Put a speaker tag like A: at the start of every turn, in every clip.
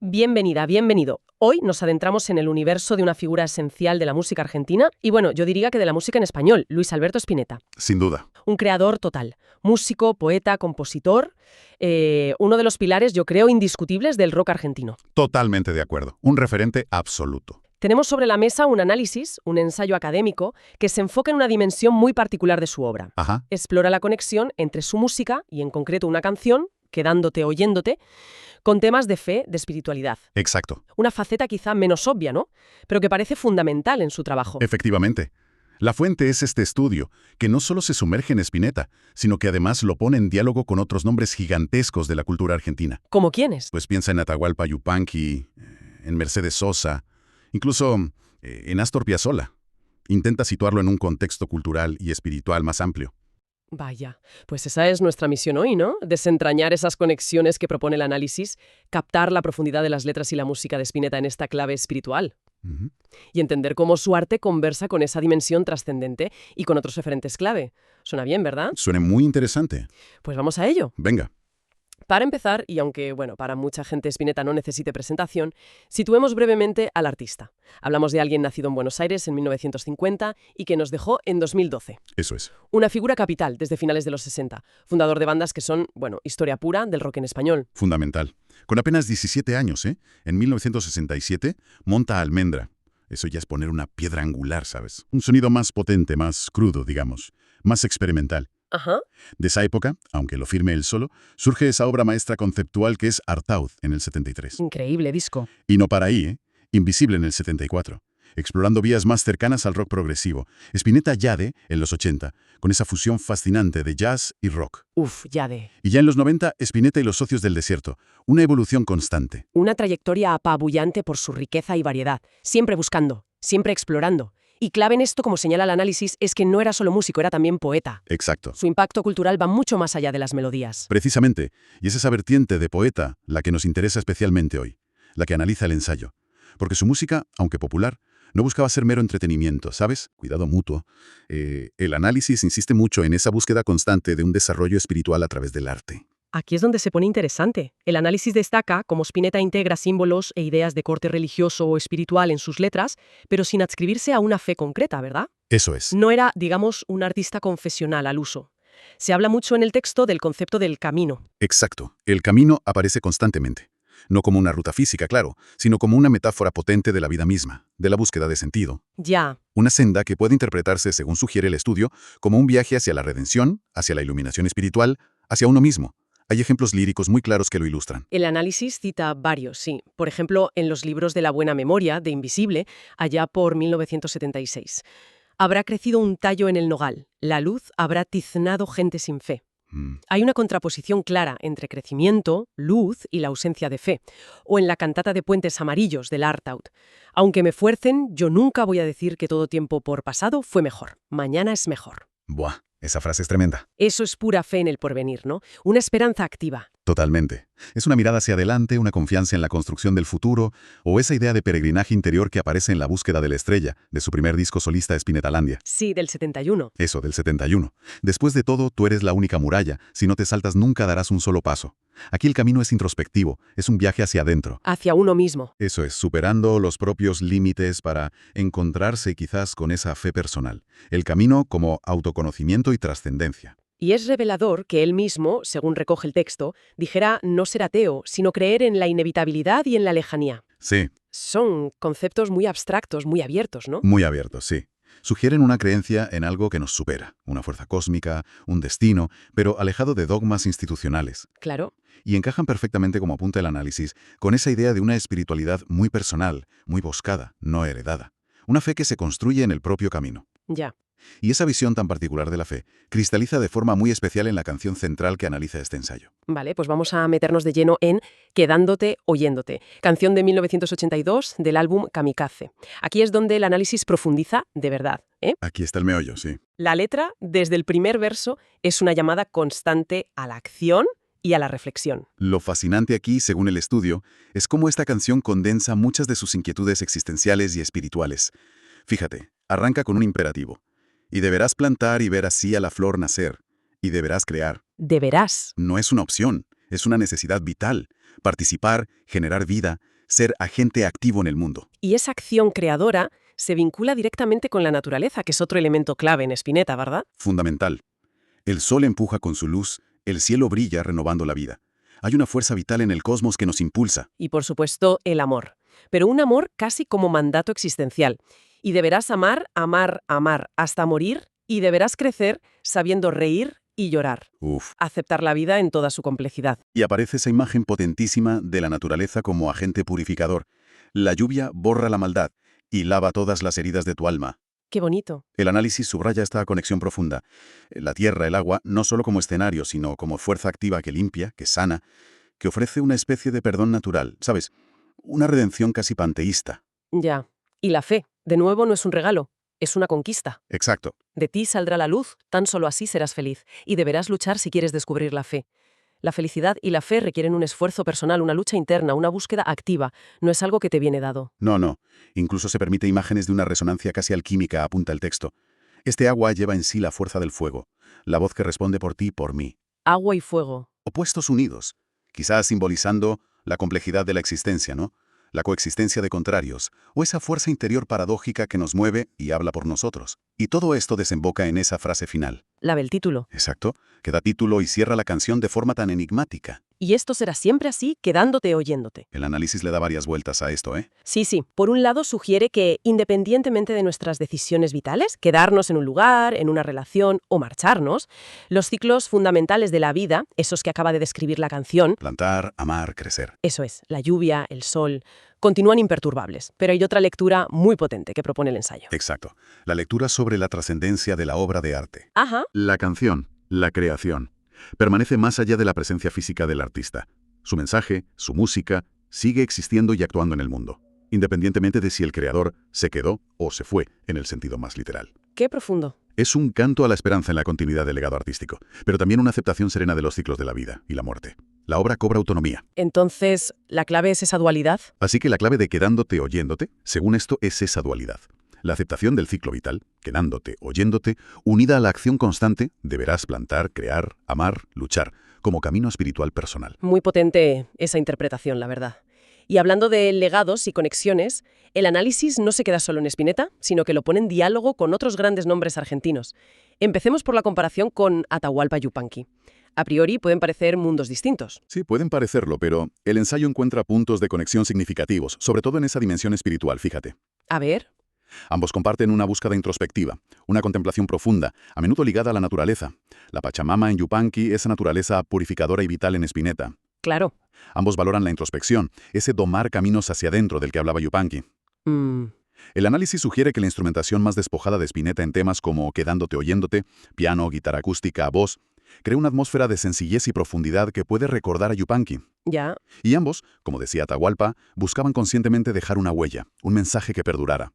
A: Bienvenida, bienvenido. Hoy nos adentramos en el universo de una figura esencial de la música argentina y, bueno, yo diría que de la música en español, Luis Alberto Spinetta.
B: Sin duda.
A: Un creador total. Músico, poeta, compositor. Uno de los pilares, yo creo, indiscutibles del rock argentino.
B: Totalmente de acuerdo. Un referente absoluto.
A: Tenemos sobre la mesa un análisis, un ensayo académico, que se enfoca en una dimensión muy particular de su obra.
B: Ajá.
A: Explora la conexión entre su música y, en concreto, una canción, Quedándote oyéndote, con temas de fe, de espiritualidad.
B: Exacto.
A: Una faceta quizá menos obvia, ¿no? Pero que parece fundamental en su trabajo.
B: Efectivamente. La fuente es este estudio, que no solo se sumerge en Spinetta, sino que además lo pone en diálogo con otros nombres gigantescos de la cultura argentina.
A: ¿Cómo quiénes?
B: Pues piensa en Atahualpa Yupanqui, en Mercedes Sosa, incluso en Astor Piazzolla. Intenta situarlo en un contexto cultural y espiritual más amplio.
A: Vaya, pues esa es nuestra misión hoy, ¿no? Desentrañar esas conexiones que propone el análisis, captar la profundidad de las letras y la música de Spinetta en esta clave espiritual.
B: Ujú.
A: Y entender cómo su arte conversa con esa dimensión trascendente y con otros referentes clave. Suena bien, ¿verdad?
B: Suena muy interesante.
A: Pues vamos a ello.
B: Venga.
A: Para empezar, y aunque, bueno, para mucha gente Spinetta no necesite presentación, situemos brevemente al artista. Hablamos de alguien nacido en Buenos Aires en 1950 y que nos dejó en 2012.
B: Eso es.
A: Una figura capital desde finales de los 60, fundador de bandas que son, bueno, historia pura del rock en español.
B: Fundamental. Con apenas 17 años, en 1967, monta Almendra. Eso ya es poner una piedra angular, ¿sabes? Un sonido más potente, más crudo, digamos, más experimental.
A: Ajá.
B: De esa época, aunque lo firme él solo, surge esa obra maestra conceptual que es Artaud en el 73.
A: Increíble disco.
B: Y no para ahí, Invisible en el 74. Explorando vías más cercanas al rock progresivo. Spinetta Jade en los 80, con esa fusión fascinante de jazz y rock.
A: Uf, Jade.
B: Y ya en los 90, Spinetta y los Socios del Desierto. Una evolución constante.
A: Una trayectoria apabullante por su riqueza y variedad, siempre buscando, siempre explorando. Y clave en esto, como señala el análisis, es que no era solo músico, era también poeta.
B: Exacto.
A: Su impacto cultural va mucho más allá de las melodías.
B: Precisamente, y es esa vertiente de poeta la que nos interesa especialmente hoy, la que analiza el ensayo. Porque su música, aunque popular, no buscaba ser mero entretenimiento, ¿sabes? Cuidado mutuo. El análisis insiste mucho en esa búsqueda constante de un desarrollo espiritual a través del arte.
A: Aquí es donde se pone interesante. El análisis destaca cómo Spinetta integra símbolos e ideas de corte religioso o espiritual en sus letras, pero sin adscribirse a una fe concreta, ¿verdad?
B: Eso es.
A: No era, digamos, un artista confesional al uso. Se habla mucho en el texto del concepto del camino.
B: Exacto. El camino aparece constantemente. No como una ruta física, claro, sino como una metáfora potente de la vida misma, de la búsqueda de sentido.
A: Ya.
B: Una senda que puede interpretarse, según sugiere el estudio, como un viaje hacia la redención, hacia la iluminación espiritual, hacia uno mismo. Hay ejemplos líricos muy claros que lo ilustran.
A: El análisis cita varios, sí. Por ejemplo, en los libros de La buena memoria, de Invisible, allá por 1976. Habrá crecido un tallo en el nogal. La luz habrá tiznado gente sin fe. Hay una contraposición clara entre crecimiento, luz y la ausencia de fe. O en la cantata de Puentes Amarillos del Artaud. Aunque me fuercen, yo nunca voy a decir que todo tiempo por pasado fue mejor. Mañana es mejor.
B: Buah, esa frase es tremenda.
A: Eso es pura fe en el porvenir, ¿no? Una esperanza activa.
B: Totalmente. Es una mirada hacia adelante, una confianza en la construcción del futuro, o esa idea de peregrinaje interior que aparece en La búsqueda de la estrella, de su primer disco solista Spinetalandia.
A: Sí, del 71.
B: Eso, del 71. Después de todo, tú eres la única muralla. Si no te saltas, nunca darás un solo paso. Aquí el camino es introspectivo, es un viaje hacia adentro.
A: Hacia uno mismo.
B: Eso es, superando los propios límites para encontrarse quizás con esa fe personal. El camino como autoconocimiento y trascendencia.
A: Y es revelador que él mismo, según recoge el texto, dijera no ser ateo, sino creer en la inevitabilidad y en la lejanía.
B: Sí,
A: Son conceptos muy abstractos, muy abiertos, ¿no?
B: muy abiertos, sí. Sugieren una creencia en algo que nos supera, una fuerza cósmica, un destino, pero alejado de dogmas institucionales.
A: Claro.
B: Y encajan perfectamente, como apunta el análisis, con esa idea de una espiritualidad muy personal, muy buscada, no heredada. Una fe que se construye en el propio camino.
A: Ya.
B: Y esa visión tan particular de la fe cristaliza de forma muy especial en la canción central que analiza este ensayo.
A: Vale, pues vamos a meternos de lleno en Quedándote oyéndote, canción de 1982 del álbum Kamikaze. Aquí es donde el análisis profundiza de verdad, ¿eh?
B: Aquí está el meollo, sí.
A: La letra, desde el primer verso, es una llamada constante a la acción y a la reflexión.
B: Lo fascinante aquí, según el estudio, es cómo esta canción condensa muchas de sus inquietudes existenciales y espirituales. Fíjate, arranca con un imperativo. Y deberás plantar y ver así a la flor nacer. Y deberás crear.
A: Deberás.
B: No es una opción, es una necesidad vital. Participar, generar vida, ser agente activo en el mundo.
A: Y esa acción creadora se vincula directamente con la naturaleza, que es otro elemento clave en Spinetta, ¿verdad?
B: Fundamental. El sol empuja con su luz, el cielo brilla renovando la vida. Hay una fuerza vital en el cosmos que nos impulsa.
A: Y por supuesto, el amor. Pero un amor casi como mandato existencial. Y deberás amar, amar, amar hasta morir, y deberás crecer sabiendo reír y llorar.
B: Uf.
A: Aceptar la vida en toda su complejidad.
B: Y aparece esa imagen potentísima de la naturaleza como agente purificador. La lluvia borra la maldad y lava todas las heridas de tu alma.
A: Qué bonito.
B: El análisis subraya esta conexión profunda. La tierra, el agua, no solo como escenario, sino como fuerza activa que limpia, que sana, que ofrece una especie de perdón natural, ¿sabes? Una redención casi panteísta.
A: Ya. Y la fe, de nuevo, no es un regalo, es una conquista.
B: Exacto.
A: De ti saldrá la luz, tan solo así serás feliz, y deberás luchar si quieres descubrir la fe. La felicidad y la fe requieren un esfuerzo personal, una lucha interna, una búsqueda activa. No es algo que te viene dado.
B: No. Incluso se permite imágenes de una resonancia casi alquímica, apunta el texto. Este agua lleva en sí la fuerza del fuego, la voz que responde por ti, por mí.
A: Agua y fuego.
B: Opuestos unidos, quizás simbolizando la complejidad de la existencia, ¿no? La coexistencia de contrarios, o esa fuerza interior paradójica que nos mueve y habla por nosotros. Y todo esto desemboca en esa frase final.
A: La del título.
B: Exacto, que da título y cierra la canción de forma tan enigmática.
A: Y esto será siempre así, quedándote oyéndote.
B: El análisis le da varias vueltas a esto, ¿eh?
A: Sí. Por un lado, sugiere que, independientemente de nuestras decisiones vitales, quedarnos en un lugar, en una relación o marcharnos, los ciclos fundamentales de la vida, esos que acaba de describir la canción,
B: Plantar, amar, crecer.
A: eso es, la lluvia, el sol, continúan imperturbables. Pero hay otra lectura muy potente que propone el ensayo.
B: Exacto. La lectura sobre la trascendencia de la obra de arte.
A: Ajá.
B: La canción, la creación, permanece más allá de la presencia física del artista. Su mensaje, su música, sigue existiendo y actuando en el mundo, independientemente de si el creador se quedó o se fue, en el sentido más literal.
A: Qué profundo.
B: Es un canto a la esperanza en la continuidad del legado artístico, pero también una aceptación serena de los ciclos de la vida y la muerte. La obra cobra autonomía.
A: Entonces, ¿la clave es esa dualidad?
B: Así que la clave de quedándote oyéndote, según esto, es esa dualidad. La aceptación del ciclo vital, quedándote, oyéndote, unida a la acción constante, deberás plantar, crear, amar, luchar, como camino espiritual personal.
A: Muy potente esa interpretación, la verdad. Y hablando de legados y conexiones, el análisis no se queda solo en Spinetta, sino que lo pone en diálogo con otros grandes nombres argentinos. Empecemos por la comparación con Atahualpa Yupanqui. A priori pueden parecer mundos distintos.
B: Sí, pueden parecerlo, pero el ensayo encuentra puntos de conexión significativos, sobre todo en esa dimensión espiritual, fíjate.
A: A ver.
B: Ambos comparten una búsqueda introspectiva, una contemplación profunda, a menudo ligada a la naturaleza. La Pachamama en Yupanqui, esa naturaleza purificadora y vital en Spinetta.
A: Claro.
B: Ambos valoran la introspección, ese domar caminos hacia adentro del que hablaba Yupanqui.
A: Mm,
B: El análisis sugiere que la instrumentación más despojada de Spinetta en temas como quedándote oyéndote, piano, guitarra acústica, voz, crea una atmósfera de sencillez y profundidad que puede recordar a Yupanqui.
A: ya.
B: Y ambos, como decía Atahualpa, buscaban conscientemente dejar una huella, un mensaje que perdurara.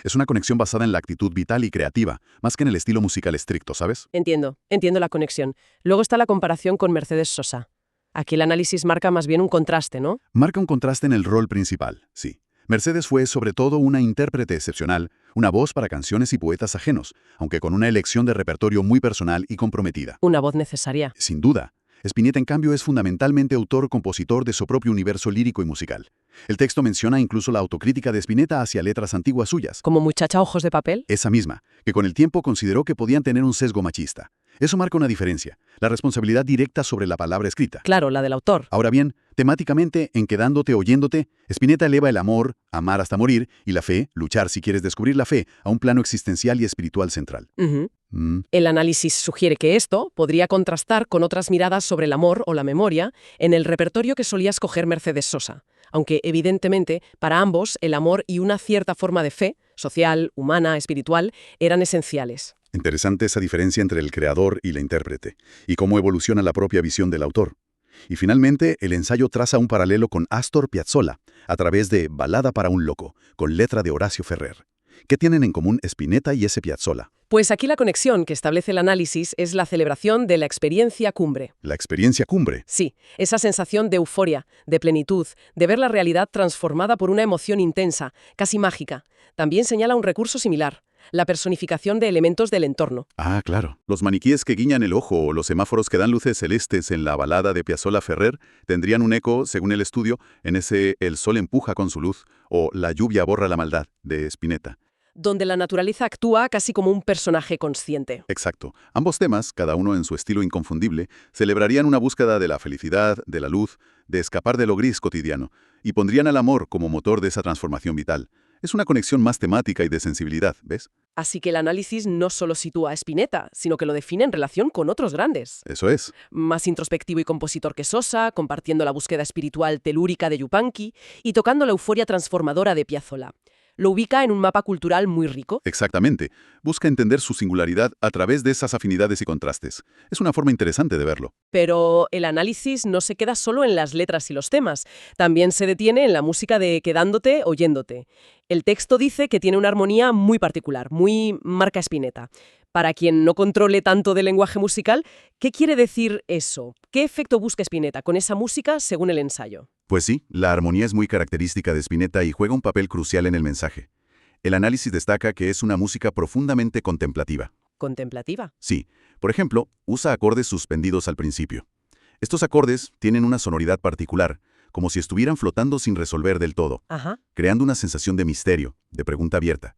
B: Es una conexión basada en la actitud vital y creativa, más que en el estilo musical estricto, ¿sabes?
A: Entiendo la conexión. Luego está la comparación con Mercedes Sosa. Aquí el análisis marca más bien un contraste, ¿no?
B: Marca un contraste en el rol principal, sí. Mercedes fue sobre todo una intérprete excepcional, una voz para canciones y poetas ajenos, aunque con una elección de repertorio muy personal y comprometida.
A: Una voz necesaria.
B: Sin duda. Spinetta, en cambio, es fundamentalmente autor-compositor de su propio universo lírico y musical. El texto menciona incluso la autocrítica de Spinetta hacia letras antiguas suyas.
A: ¿Como muchacha ojos de papel?
B: Esa misma, que con el tiempo consideró que podían tener un sesgo machista. Eso marca una diferencia, la responsabilidad directa sobre la palabra escrita.
A: Claro, la del autor.
B: Ahora bien, temáticamente, en quedándote oyéndote, Spinetta eleva el amor, amar hasta morir, y la fe, luchar si quieres descubrir la fe, a un plano existencial y espiritual central.
A: Ujú. El análisis sugiere que esto podría contrastar con otras miradas sobre el amor o la memoria en el repertorio que solía escoger Mercedes Sosa, aunque evidentemente para ambos el amor y una cierta forma de fe, social, humana, espiritual, eran esenciales.
B: Interesante esa diferencia entre el creador y la intérprete, y cómo evoluciona la propia visión del autor. Y finalmente, el ensayo traza un paralelo con Astor Piazzolla, a través de Balada para un loco, con letra de Horacio Ferrer. ¿Qué tienen en común Spinetta y ese Piazzolla?
A: Pues aquí la conexión que establece el análisis es la celebración de la experiencia cumbre.
B: La experiencia cumbre.
A: Sí, esa sensación de euforia, de plenitud, de ver la realidad transformada por una emoción intensa, casi mágica. También señala un recurso similar, la personificación de elementos del entorno.
B: Ah, claro. Los maniquíes que guiñan el ojo o los semáforos que dan luces celestes en la balada de Piazzolla Ferrer tendrían un eco, según el estudio, en ese El sol empuja con su luz o La lluvia borra la maldad de Spinetta.
A: Donde la naturaleza actúa casi como un personaje consciente.
B: Exacto. Ambos temas, cada uno en su estilo inconfundible, celebrarían una búsqueda de la felicidad, de la luz, de escapar de lo gris cotidiano, y pondrían al amor como motor de esa transformación vital. Es una conexión más temática y de sensibilidad, ¿ves?
A: Así que el análisis no solo sitúa a Spinetta, sino que lo define en relación con otros grandes.
B: Eso es.
A: Más introspectivo y compositor que Sosa, compartiendo la búsqueda espiritual telúrica de Yupanqui y tocando la euforia transformadora de Piazzolla. Lo ubica en un mapa cultural muy rico.
B: Exactamente. Busca entender su singularidad a través de esas afinidades y contrastes. Es una forma interesante de verlo.
A: Pero el análisis no se queda solo en las letras y los temas, también se detiene en la música de quedándote, oyéndote. El texto dice que tiene una armonía muy particular, muy marca Spinetta. Para quien no controle tanto del lenguaje musical, ¿qué quiere decir eso? ¿Qué efecto busca Spinetta con esa música según el ensayo?
B: Pues sí, la armonía es muy característica de Spinetta y juega un papel crucial en el mensaje. El análisis destaca que es una música profundamente contemplativa.
A: Contemplativa.
B: Sí, por ejemplo, usa acordes suspendidos al principio. Estos acordes tienen una sonoridad particular, como si estuvieran flotando sin resolver del todo,
A: Ajá.
B: creando una sensación de misterio, de pregunta abierta.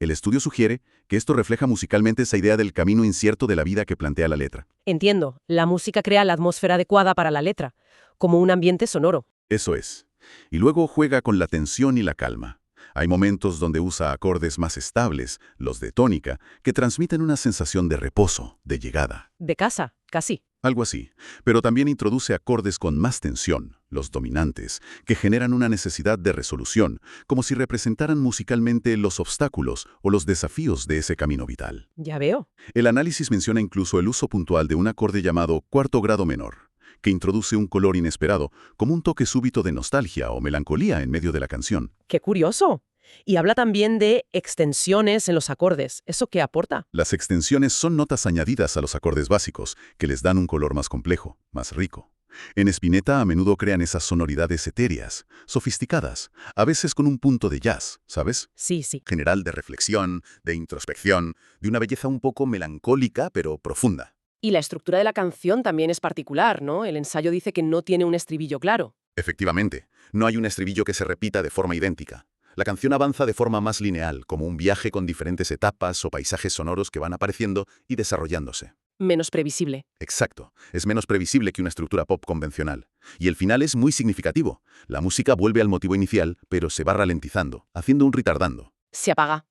B: El estudio sugiere que esto refleja musicalmente esa idea del camino incierto de la vida que plantea la letra.
A: Entiendo, la música crea la atmósfera adecuada para la letra, como un ambiente sonoro.
B: Eso es. Y luego juega con la tensión y la calma. Hay momentos donde usa acordes más estables, los de tónica, que transmiten una sensación de reposo, de llegada.
A: De casa, casi.
B: Algo así. Pero también introduce acordes con más tensión, los dominantes, que generan una necesidad de resolución, como si representaran musicalmente los obstáculos o los desafíos de ese camino vital.
A: Ya veo.
B: El análisis menciona incluso el uso puntual de un acorde llamado cuarto grado menor, que introduce un color inesperado, como un toque súbito de nostalgia o melancolía en medio de la canción.
A: ¡Qué curioso! Y habla también de extensiones en los acordes. ¿Eso qué aporta?
B: Las extensiones son notas añadidas a los acordes básicos, que les dan un color más complejo, más rico. En Spinetta a menudo crean esas sonoridades etéreas, sofisticadas, a veces con un punto de jazz, ¿sabes?
A: Sí, sí.
B: General de reflexión, de introspección, de una belleza un poco melancólica pero profunda.
A: Y la estructura de la canción también es particular, ¿no? El ensayo dice que no tiene un estribillo claro.
B: Efectivamente, no hay un estribillo que se repita de forma idéntica. La canción avanza de forma más lineal, como un viaje con diferentes etapas o paisajes sonoros que van apareciendo y desarrollándose.
A: Menos previsible.
B: Exacto, es menos previsible que una estructura pop convencional. Y el final es muy significativo. La música vuelve al motivo inicial, pero se va ralentizando, haciendo un retardando.
A: Se apaga.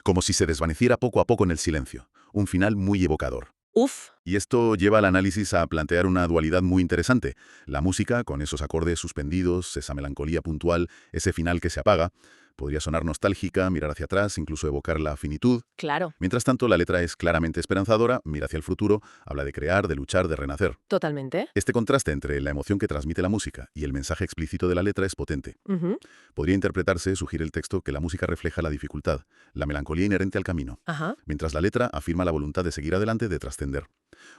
B: Como si se desvaneciera poco a poco en el silencio. Un final muy evocador.
A: Uf.
B: Y esto lleva al análisis a plantear una dualidad muy interesante. La música, con esos acordes suspendidos, esa melancolía puntual, ese final que se apaga, podría sonar nostálgica, mirar hacia atrás, incluso evocar la finitud.
A: Claro.
B: Mientras tanto, la letra es claramente esperanzadora, mira hacia el futuro, habla de crear, de luchar, de renacer.
A: Totalmente.
B: Este contraste entre la emoción que transmite la música y el mensaje explícito de la letra es potente.
A: Ujú.
B: Podría interpretarse, sugiere el texto, que la música refleja la dificultad, la melancolía inherente al camino,
A: Ajá.
B: mientras la letra afirma la voluntad de seguir adelante, de trascender.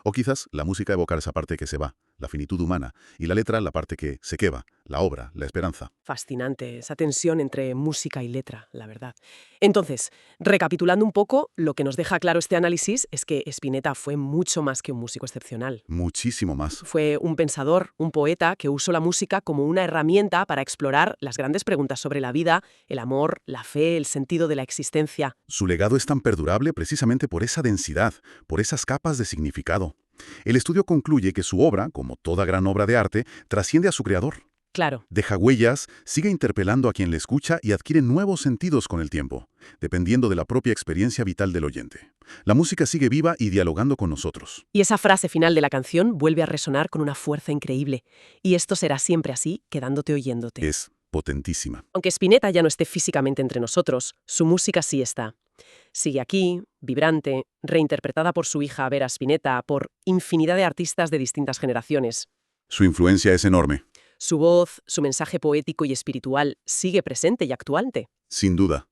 B: O quizás la música evocar esa parte que se va, la finitud humana, y la letra la parte que se queda, la obra, la esperanza.
A: Fascinante, esa tensión entre música y letra, la verdad. Entonces, recapitulando un poco, lo que nos deja claro este análisis es que Spinetta fue mucho más que un músico excepcional.
B: Muchísimo más.
A: Fue un pensador, un poeta que usó la música como una herramienta para explorar las grandes preguntas sobre la vida, el amor, la fe, el sentido de la existencia.
B: Su legado es tan perdurable precisamente por esa densidad, por esas capas de significado. El estudio concluye que su obra, como toda gran obra de arte, trasciende a su creador.
A: Claro,
B: Deja huellas, sigue interpelando a quien le escucha y adquiere nuevos sentidos con el tiempo, dependiendo de la propia experiencia vital del oyente. La música sigue viva y dialogando con nosotros.
A: y esa frase final de la canción vuelve a resonar con una fuerza increíble. Y esto será siempre así, quedándote oyéndote.
B: Es potentísima.
A: Aunque Spinetta ya no esté físicamente entre nosotros, su música sí está. Sigue aquí, vibrante, reinterpretada por su hija Vera Spinetta, por infinidad de artistas de distintas generaciones.
B: Su influencia es enorme,
A: Su voz, su mensaje poético y espiritual sigue presente y actuante.
B: sin duda.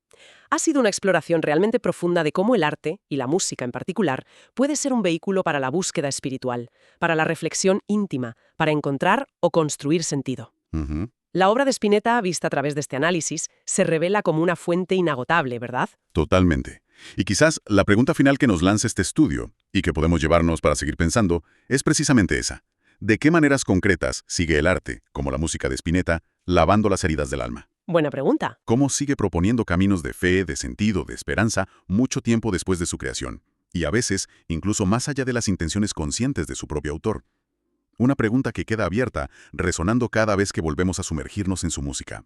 A: Ha sido una exploración realmente profunda de cómo el arte, y la música en particular, puede ser un vehículo para la búsqueda espiritual, para la reflexión íntima, para encontrar o construir sentido.
B: Ujú.
A: La obra de Spinetta, vista a través de este análisis, se revela como una fuente inagotable, ¿verdad?
B: Totalmente. Y quizás la pregunta final que nos lanza este estudio, y que podemos llevarnos para seguir pensando, es precisamente esa. ¿De qué maneras concretas sigue el arte, como la música de Spinetta, lavando las heridas del alma?
A: Buena pregunta.
B: ¿Cómo sigue proponiendo caminos de fe, de sentido, de esperanza, mucho tiempo después de su creación? Y a veces, incluso más allá de las intenciones conscientes de su propio autor. Una pregunta que queda abierta, resonando cada vez que volvemos a sumergirnos en su música.